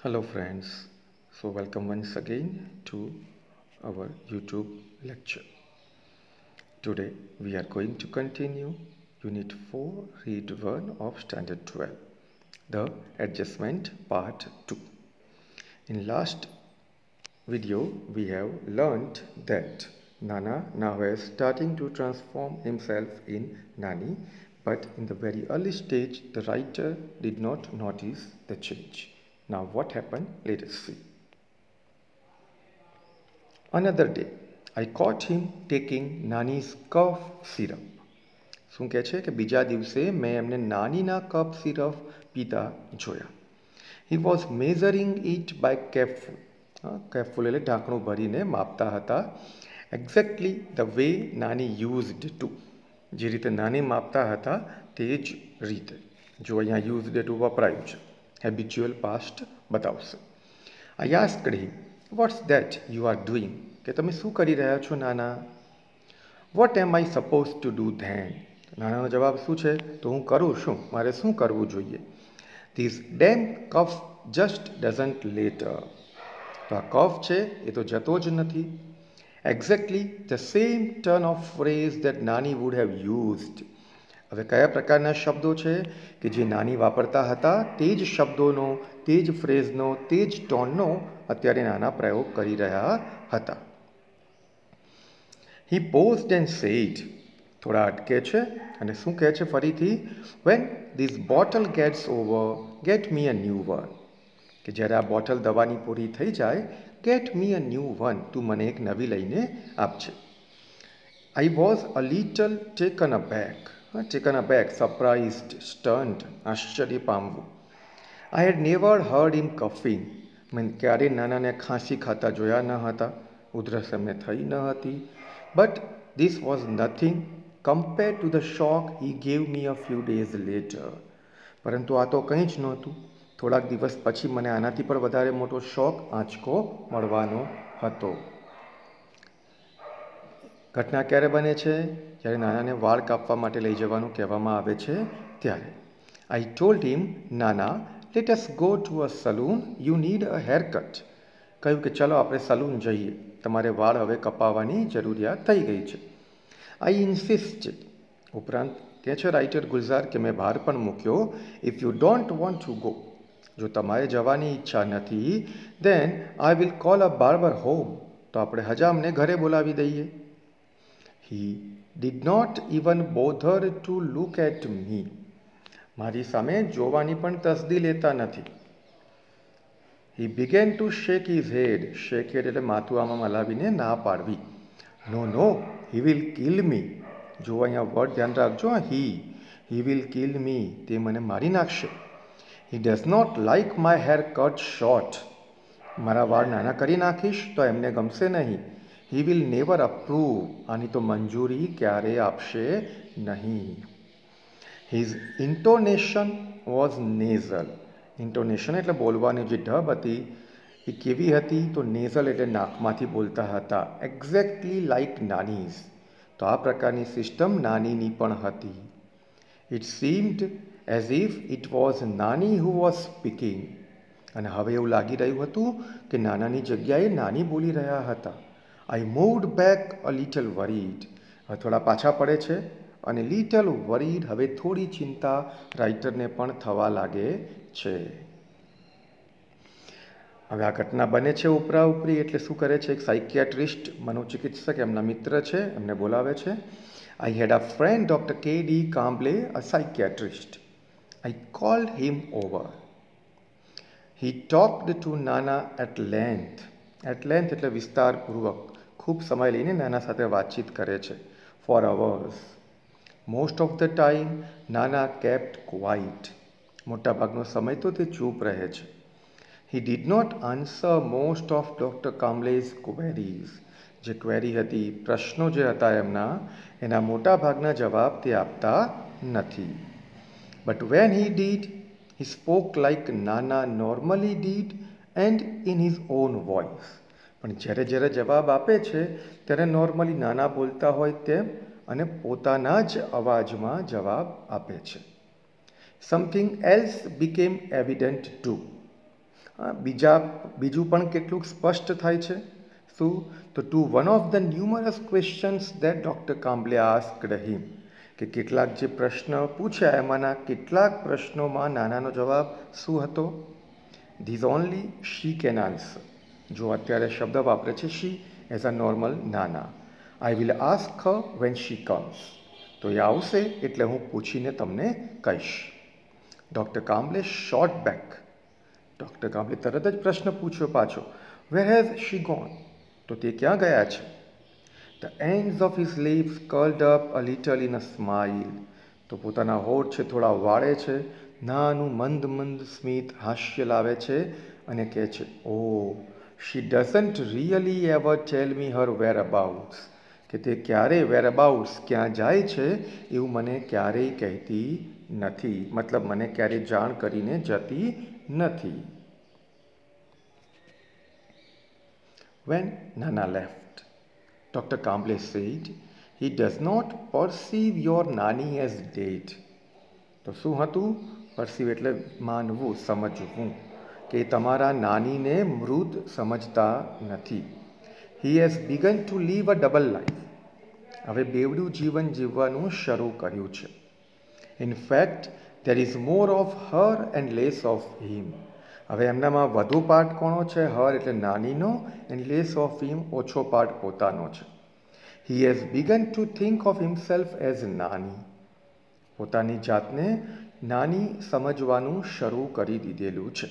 Hello friends, so welcome once again to our YouTube lecture. Today we are going to continue Unit 4 Read 1 of Standard 12, the Adjustment Part 2. In last video we have learnt that Nana now is starting to transform himself in Nani, but in the very early stage the writer did not notice the change. Now what happened? Let us see. Another day, I caught him taking Nani's cough syrup. શું કહે છે કે બીજા દિવસે મેં એમને નાનીના કફ syrup પીતા જોયા. He was measuring it by capful. Capful એટલે ઢાંકણું ભરીને માપતા હતા. Exactly the way Nani used to. જે રીતે નાની માપતા હતા તે જ રીતે. જો અહીંયા used to વપરાયું છે. Habitual past બતાવશે. I asked him, what's that you are doing? કે તમે શું કરી રહ્યા છો નાના? What am I supposed to do then? નાનાનો જવાબ શું છે? તો હું કરું શું? મારે શું કરવું જોઈએ? This damn cough just doesn't let up. તો આ કફ છે એ તો જતો જ નથી. Exactly the same turn of phrase that Nani would have used. હવે કયા પ્રકારના શબ્દો છે કે જે નાની વાપરતા હતા તે જ શબ્દોનો, તે જ ફ્રેઝનો, તે જ ટોનનો અત્યારે નાના પ્રયોગ કરી રહ્યા હતા. He paused and said, થોડા અટકે છે અને શું કહે છે ફરીથી? When this bottle gets over, get me a new one. કે જ્યારે આ બોટલ દવાની પૂરી થઈ જાય, get me a new one. તું મને એક નવી લઈને આપજે. I was a little taken aback, surprised, stunned, આશ્ચર્ય પામવું. I had never heard him coughing. મેં ક્યારે નાનાને ખાંસી ખાતા જોયા ન હતા, ઉધરસ એમને થઈ ન હતી. But this was nothing compared to the shock he gave me a few days later. પરંતુ આ તો કંઈ જ નહોતું. થોડાક દિવસ પછી મને આનાથી પણ વધારે મોટો શોક, આંચકો મળવાનો હતો. ઘટના ક્યારે બને છે? જ્યારે નાનાને વાળ કાપવા માટે લઈ જવાનું કહેવામાં આવે છે ત્યારે. I told him, Nana, let us go to a saloon. You need a haircut. કહ્યું કે ચલો આપણે સલૂન જઈએ, તમારે વાળ હવે કપાવવાની જરૂરિયાત થઈ ગઈ છે. I insisted. ઉપરાંત કહે છે રાઇટર ગુલઝાર કે મેં ભાર પણ મૂક્યો. If you don't want to go, જો તમારે જવાની ઈચ્છા નથી, then I will call a barber home. તો આપણે હજામને ઘરે બોલાવી દઈએ. He did not even bother to look at me. મારી સામે જોવાની પણ તસદી લેતા નથી. He began to shake his head. Shake head એટલે માથું આમાં હલાવીને ના પાડવી. No, he will kill me. જો અહીંયા વર્ડ ધ્યાન રાખજો. He will kill me. તે મને મારી નાખશે. He does not like my hair cut short. મારા વાળ નાના કરી નાખીશ તો એમને ગમશે નહીં. He will never approve. આની તો મંજૂરી ક્યારે આપશે નહીં. His intonation was nasal. Intonation એટલે બોલવાની જે ઢબ હતી એ કેવી હતી? તો nasal એટલે નાકમાંથી બોલતા હતા. Exactly like Nani's. તો આ પ્રકારની સિસ્ટમ નાનીની પણ હતી. It seemed as if it was Nani who was speaking. અને હવે એવું લાગી રહ્યું હતું કે નાનાની જગ્યાએ નાની બોલી રહ્યા હતા. I moved back a little worried. હવે થોડા પાછા પડે છે અને little worried હવે થોડી ચિંતા રાઇટરને પણ થવા લાગે છે. હવે આ ઘટના બને છે ઉપરા ઉપરી એટલે શું કરે છે? એક સાયકિયાટ્રિસ્ટ, મનોચિકિત્સક એમના મિત્ર છે, એમને બોલાવે છે. I had a friend, Dr. K.D. Kamble, a psychiatrist. I called him over. He talked to Nana at length. At length એટલે વિસ્તારપૂર્વક, ખૂબ સમય લઈને નાના સાથે વાતચીત કરે છે. For hours. Most of the time, Nana kept quiet. મોટા ભાગનો સમય તો તે ચૂપ રહે છે. He did not answer most of Dr. Kamble's queries. જે ક્વેરી હતી, પ્રશ્નો જે હતા એમના, એના મોટા ભાગના જવાબ તે આપતા નથી. But when he did, he spoke like Nana normally did and in his own voice. પણ જ્યારે જ્યારે જવાબ આપે છે ત્યારે નોર્મલી નાના બોલતા હોય તેમ અને પોતાના જ અવાજમાં જવાબ આપે છે. Something else became evident too. બીજું પણ કેટલુંક સ્પષ્ટ થાય છે. શું? તો to one of the numerous questions that doctor Kamble asked him, કે કેટલાક જે પ્રશ્ન પૂછ્યા એમાંના કેટલાક પ્રશ્નોમાં નાનાનો જવાબ શું હતો? This only she can answer. જો અત્યારે શબ્દ વાપરે છે શી એઝ અ નોર્મલ નાના. I will ask her when she comes. તો એ આવશે એટલે હું પૂછીને તમને કહીશ. Doctor Kamble shot back. Doctor Kamble તરત જ પ્રશ્ન પૂછ્યો પાછો, વેર હેઝ શી ગોન? તો તે ક્યાં ગયા છે? The ends of his lips curled up a little in a smile. તો પોતાના હોઠ છે થોડા વાળે છે, નાનું મંદ મંદ સ્મિત હાસ્ય લાવે છે અને કહે છે, ઓ શી ડઝન્ટ રિયલી એવર ટેલ મી હર વેર અબાઉટ્સ. કે તે ક્યારેય વેર અબાઉટ્સ ક્યાં જાય છે એવું મને ક્યારેય કહેતી નથી, મતલબ મને ક્યારેય જાણ કરીને જતી નથી. When Nana left, Dr. Kamble said, he does not perceive your Nani as dead. તો શું હતું? પરસીવ એટલે માનવું, સમજવું, કે તમારા નાનીને મૃત સમજતા નથી. He has begun to live a double life. હવે બેવડું જીવન જીવવાનું શરૂ કર્યું છે. In fact, there is more of her and less of him. હવે એમનામાં વધુ પાર્ટ કોનો છે? હર એટલે નાનીનો, એન્ડ લેસ ઓફ હિમ ઓછો પાર્ટ પોતાનો છે. He has begun to think of himself as Nani. પોતાની જાતને નાની સમજવાનું શરૂ કરી દીધેલું છે.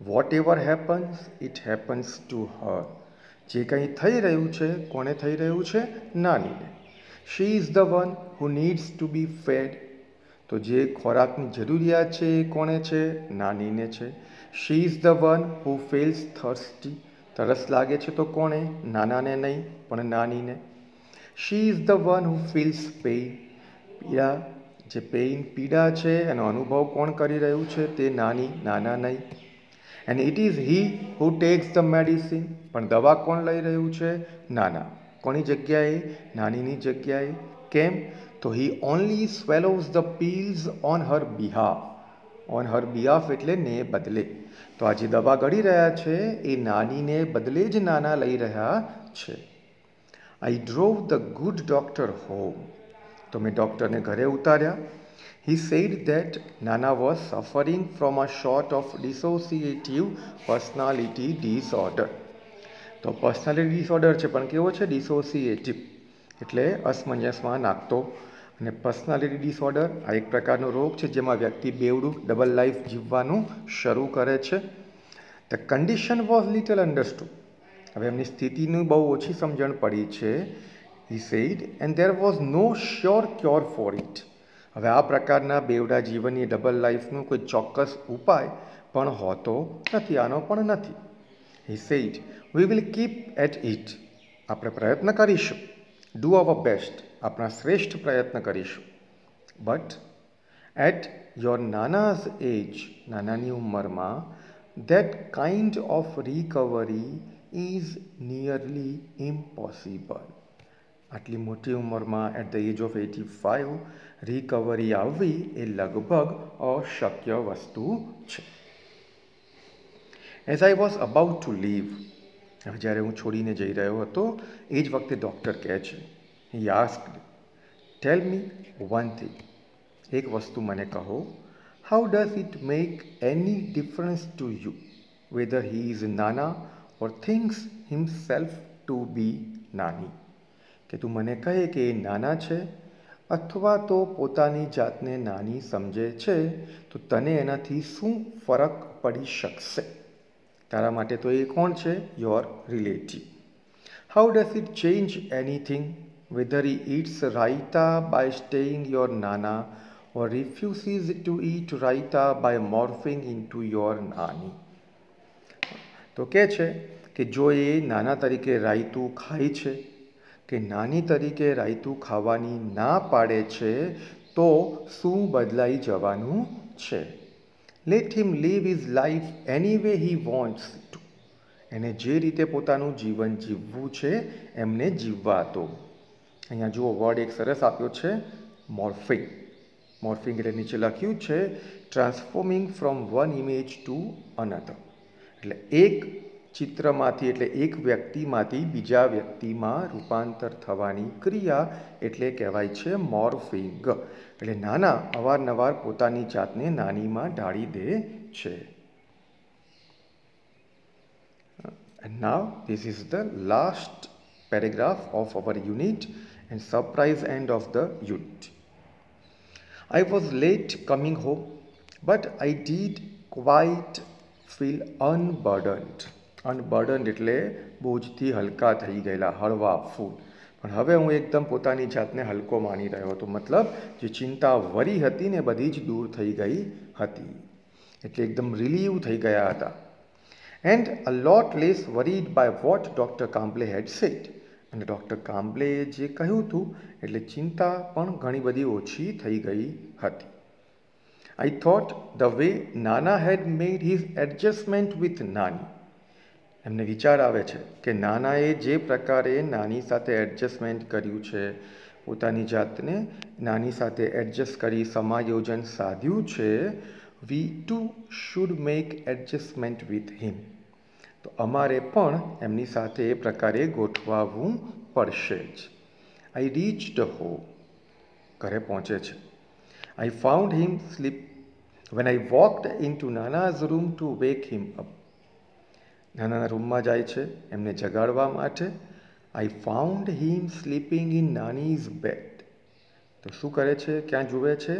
Whatever happens it happens to her. જે કંઈ થઈ રહ્યું છે કોને થઈ રહ્યું છે? નાનીને. She is the one who needs to be fed. તો જે ખોરાકની જરૂરિયાત છે એ કોને છે? નાનીને છે. She is the one who feels thirsty. તરસ લાગે છે તો કોણે? નાનાને નહીં પણ નાનીને. She is the one who feels pain. પીડા, જે પીડા છે એનો અનુભવ કોણ કરી રહ્યું છે? તે નાની, નાના નહીં. And it is he who tax the medicine. પણ દવા કોણ લઈ રહ્યું છે? નાના. કોની જગ્યાએ? નાનીની જગ્યાએ. કેમ? તો he only swallows the pills on her behalf. On her behalf એટલે ને બદલે. તો આ જે દવા ગળી રહ્યા છે એ નાનીને બદલે જ નાના લઈ રહ્યા છે. I drove the good doctor home. તો મેં ડૉક્ટરને ઘરે ઉતાર્યા. He said that Nana was suffering from a short of dissociative personality disorder. તો પર્સનાલિટી ડિસઓર્ડર છે પણ કેવો છે? ડિસોસિએટિવ એટલે અસમંજસમાં નાખતો. અને પર્સનાલિટી ડિસઓર્ડર આ એક પ્રકારનો રોગ છે જેમાં વ્યક્તિ બેવડું ડબલ લાઈફ જીવવાનું શરૂ કરે છે. The condition was little understood. હવે એમની સ્થિતિની બહુ ઓછી સમજણ પડી છે. He said and there was no sure cure for it. હવે આ પ્રકારના બેવડા જીવનની ડબલ લાઈફનું કોઈ ચોક્કસ ઉપાય પણ હોતો નથી, આનો પણ નથી. He said we will keep at it. આપણે પ્રયત્ન કરીશું. Do our best. આપણા શ્રેષ્ઠ પ્રયત્ન કરીશું. But at your nana's age. નાનાની ઉંમરમાં that kind of recovery is nearly impossible. આટલી મોટી ઉંમરમાં at the age of 85 recovery આવવી એ લગભગ અશક્ય વસ્તુ છે. As I was about to leave. હવે જ્યારે હું છોડીને જઈ રહ્યો હતો એ જ વખતે ડૉક્ટર કહે છે, he asked, tell me one thing. એક વસ્તુ મને કહો. How does it make any difference to you whether he is nana or thinks himself to be nani. કે તું મને કહે કે એ નાના છે અથવા તો પોતાની જાતને નાની સમજે છે તો તને એનાથી શું ફરક પડી શકશે? તારા માટે તો એ કોણ છે? Your relative. How does it change anything whether he eats raita by staying your Nana or refuses to eat raita by morphing into your Nani. તો કહે છે કે જો એ નાના તરીકે રાયતું ખાય છે કે નાની તરીકે રાયતું ખાવાની ના પાડે છે તો શું બદલાઈ જવાનું છે? Let him live his life any way he wants to. એને જે રીતે પોતાનું જીવન જીવવું છે એમને જીવવા દો. અહીંયા જુઓ વર્ડ એક સરસ આપ્યો છે, મોર્ફિંગ. મોર્ફિંગ એટલે નીચે લખ્યું છે transforming from one image to another. એટલે એક ચિત્રમાંથી એટલે એક વ્યક્તિમાંથી બીજા વ્યક્તિમાં રૂપાંતર થવાની ક્રિયા એટલે કહેવાય છે મોર્ફિંગ. એટલે નાના અવારનવાર પોતાની જાતને નાનીમાં ઢાળી દે છે. And now this is the last paragraph of our unit and surprise end of the unit. I was late coming home, but I did quite feel unburdened. Unburdened એટલે બોજથી હલકા થઈ ગયેલા, હળવા ફૂલ. પણ હવે હું એકદમ પોતાની જાતને હલકો માની રહ્યો હતો. મતલબ જે ચિંતા વરી હતી ને બધી જ દૂર થઈ ગઈ હતી. એટલે એકદમ રિલીવ થઈ ગયા હતા. And a lot less worried by what Dr. Kamble had said. અને ડૉક્ટર કામ્બલેએ જે કહ્યું હતું એટલે ચિંતા પણ ઘણી બધી ઓછી થઈ ગઈ હતી. I thought the way Nana had made his adjustment with Nani. એમને વિચાર આવે છે કે નાનાએ જે પ્રકારે નાની સાથે એડજસ્ટમેન્ટ કર્યું છે, પોતાની જાતને નાની સાથે એડજસ્ટ કરી સમાયોજન સાધ્યું છે, we too should make adjustment with him. તો અમારે પણ એમની સાથે એ પ્રકારે ગોઠવાવું પડશે જ. I reached home. ઘરે પહોંચે છે. I found him sleep when I walked into Nana's room to wake him up. નાનાના રૂમમાં જાય છે એમને જગાડવા માટે. I found him sleeping in Nani's bed. તો શું કરે છે, ક્યાં જુએ છે?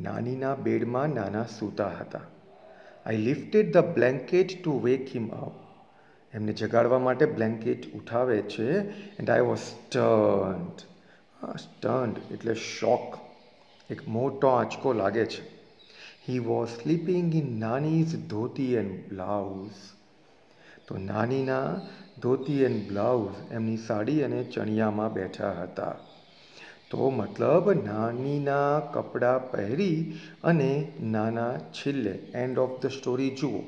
નાનીના બેડમાં નાના સૂતા હતા. I lifted the blanket to wake him up. એમને જગાડવા માટે બ્લેન્કેટ ઉઠાવે છે. And I was સ્ટર્ન્ડ. સ્ટર્ન્ડ એટલે શોક, એક મોટો આંચકો લાગે છે. He was sleeping in Nani's dhoti and blouse. તો નાનીના ધોતી એન્ડ બ્લાઉઝ, એમની સાડી અને ચણિયામાં બેઠા હતા. તો મતલબ નાનીના કપડાં પહેરી અને નાના છેલ્લે એન્ડ ઓફ ધ સ્ટોરી જુઓ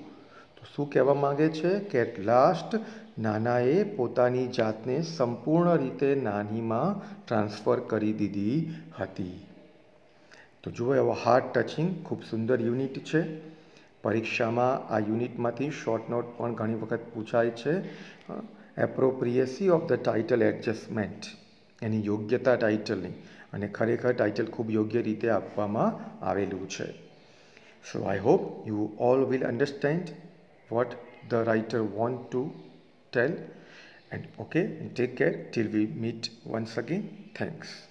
તો શું કહેવા માગે છે કે એટ લાસ્ટ નાનાએ પોતાની જાતને સંપૂર્ણ રીતે નાનીમાં ટ્રાન્સફર કરી દીધી હતી. તો જુઓ, એવો હાર્ટ ટચિંગ ખૂબ સુંદર યુનિટ છે. પરીક્ષામાં આ યુનિટમાંથી શોર્ટ નોટ પણ ઘણી વખત પૂછાય છે. એપ્રોપ્રિએસી ઓફ ધ ટાઇટલ એડજસ્ટમેન્ટ, એની યોગ્યતા ટાઇટલની, અને ખરેખર ટાઇટલ ખૂબ યોગ્ય રીતે આપવામાં આવેલું છે. So I hope you all will understand what the writer want to tell. And okay, take care till we meet once again. Thanks.